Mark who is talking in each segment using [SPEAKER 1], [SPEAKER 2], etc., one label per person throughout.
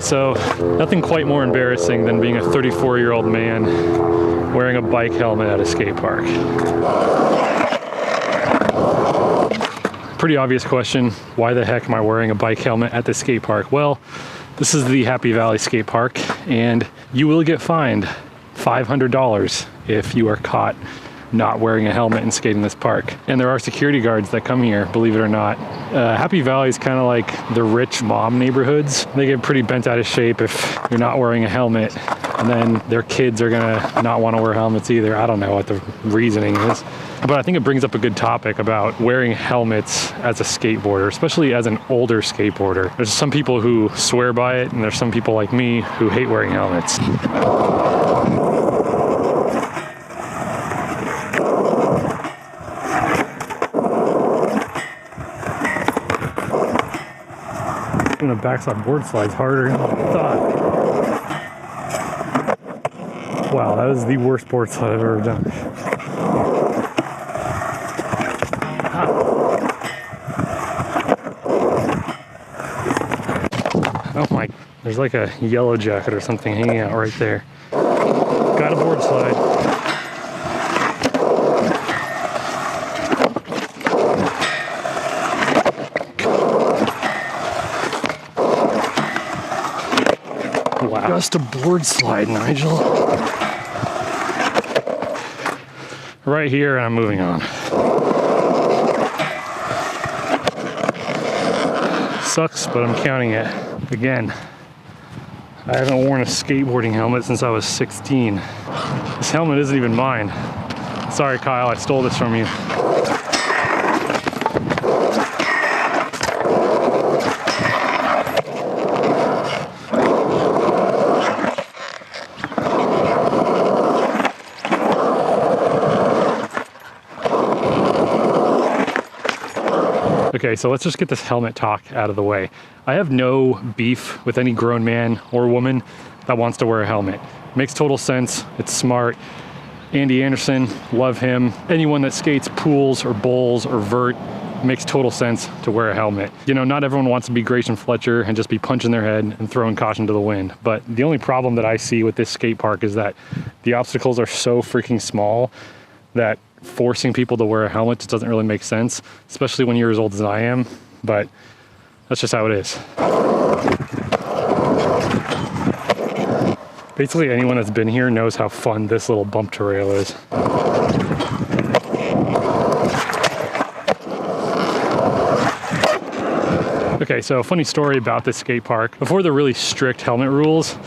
[SPEAKER 1] So nothing quite more embarrassing than being a 34-year-old man wearing a bike helmet at a skate park. Pretty obvious question, why the heck am I wearing a bike helmet at the skate park? Well, this is the Happy Valley skate park, and you will get fined $500 if you are caught not wearing a helmet and skating this park. And there are security guards that come here, believe it or not. Happy Valley is kind of like the rich mom neighborhoods. They get pretty bent out of shape if you're not wearing a helmet, and then their kids are gonna not want to wear helmets either. I don't know what the reasoning is. But I think it brings up a good topic about wearing helmets as a skateboarder, especially as an older skateboarder. There's some people who swear by it, and there's some people like me who hate wearing helmets. Doing a backside board slide's harder than I thought. Wow, that was the worst board slide I've ever done. Oh my, there's like a yellow jacket or something hanging out right there. Got a board slide. Wow. Just a board slide, Nigel. Right here, and I'm moving on. Sucks, but I'm counting it. Again, I haven't worn a skateboarding helmet since I was 16. This helmet isn't even mine. Sorry, Kyle, I stole this from you. Okay, so let's just get this helmet talk out of the way. I have no beef with any grown man or woman that wants to wear a helmet. Makes total sense, it's smart. Andy Anderson, love him. Anyone that skates pools or bowls or vert, makes total sense to wear a helmet. You know, not everyone wants to be Grayson Fletcher and just be punching their head and throwing caution to the wind. But the only problem that I see with this skate park is that the obstacles are so freaking small that forcing people to wear a helmet just doesn't really make sense, especially when you're as old as I am, but that's just how it is. Basically, anyone that's been here knows how fun this little bump to rail is. Okay, so funny story about this skate park. Before the really strict helmet rules,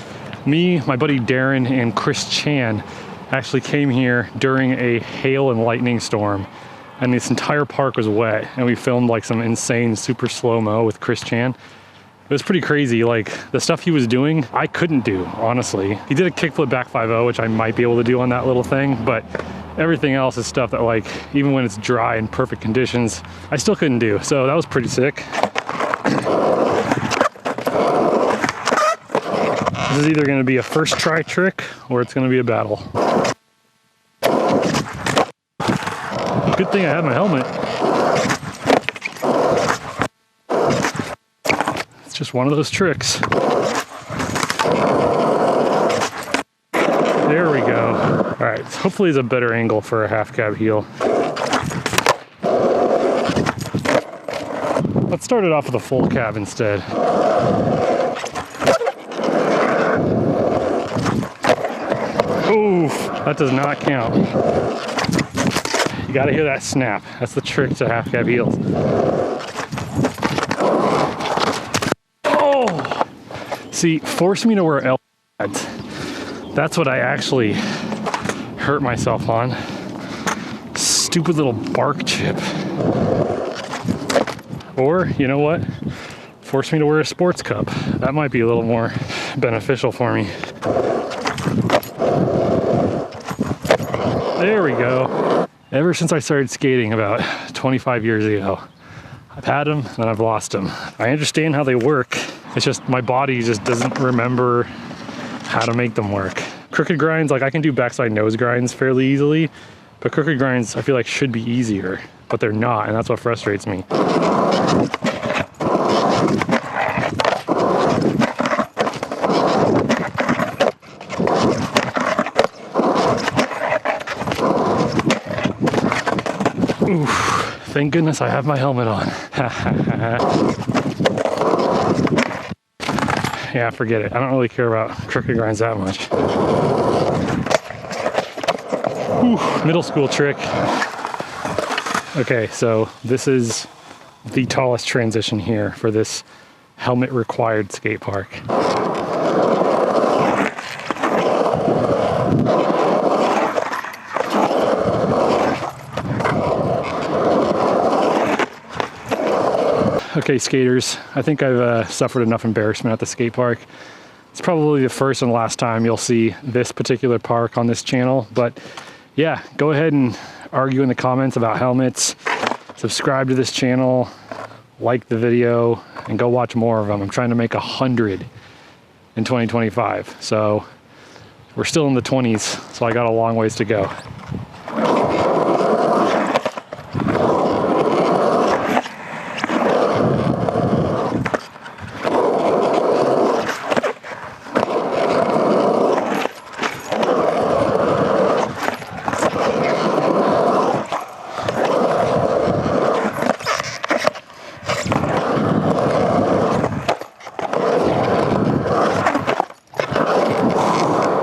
[SPEAKER 1] me, my buddy Darren, and Chris Chan actually came here during a hail and lightning storm, and this entire park was wet, and we filmed like some insane super slow-mo with Chris Chan. It was pretty crazy. Like, the stuff he was doing, I couldn't do, honestly. He did a kickflip back 5-0, which I might be able to do on that little thing, but everything else is stuff that, like, even when it's dry and perfect conditions, I still couldn't do. So that was pretty sick. This is either going to be a first try trick or it's going to be a battle. Good thing I have my helmet. It's just one of those tricks. There we go. All right, hopefully it's a better angle for a half cab heel. Let's start it off with a full cab instead. Oof, that does not count. You gotta hear that snap. That's the trick to half cab heels. Oh! See, force me to wear elbow pads. That's what I actually hurt myself on. Stupid little bark chip. Or, you know what? Force me to wear a sports cup. That might be a little more beneficial for me. There we go. Ever since I started skating about 25 years ago, I've had them and I've lost them. I understand how they work. It's just my body just doesn't remember how to make them work. Crooked grinds, like I can do backside nose grinds fairly easily, but crooked grinds I feel like should be easier, but they're not, and that's what frustrates me. Thank goodness I have my helmet on. Yeah, forget it. I don't really care about crooked grinds that much. Whew, middle school trick. Okay, so this is the tallest transition here for this helmet required skate park. Okay, skaters, I think I've suffered enough embarrassment at the skate park. It's probably the first and last time you'll see this particular park on this channel, but yeah, go ahead and argue in the comments about helmets, subscribe to this channel, like the video, and go watch more of them. I'm trying to make 100 in 2025, so we're still in the 20s, so I got a long ways to go.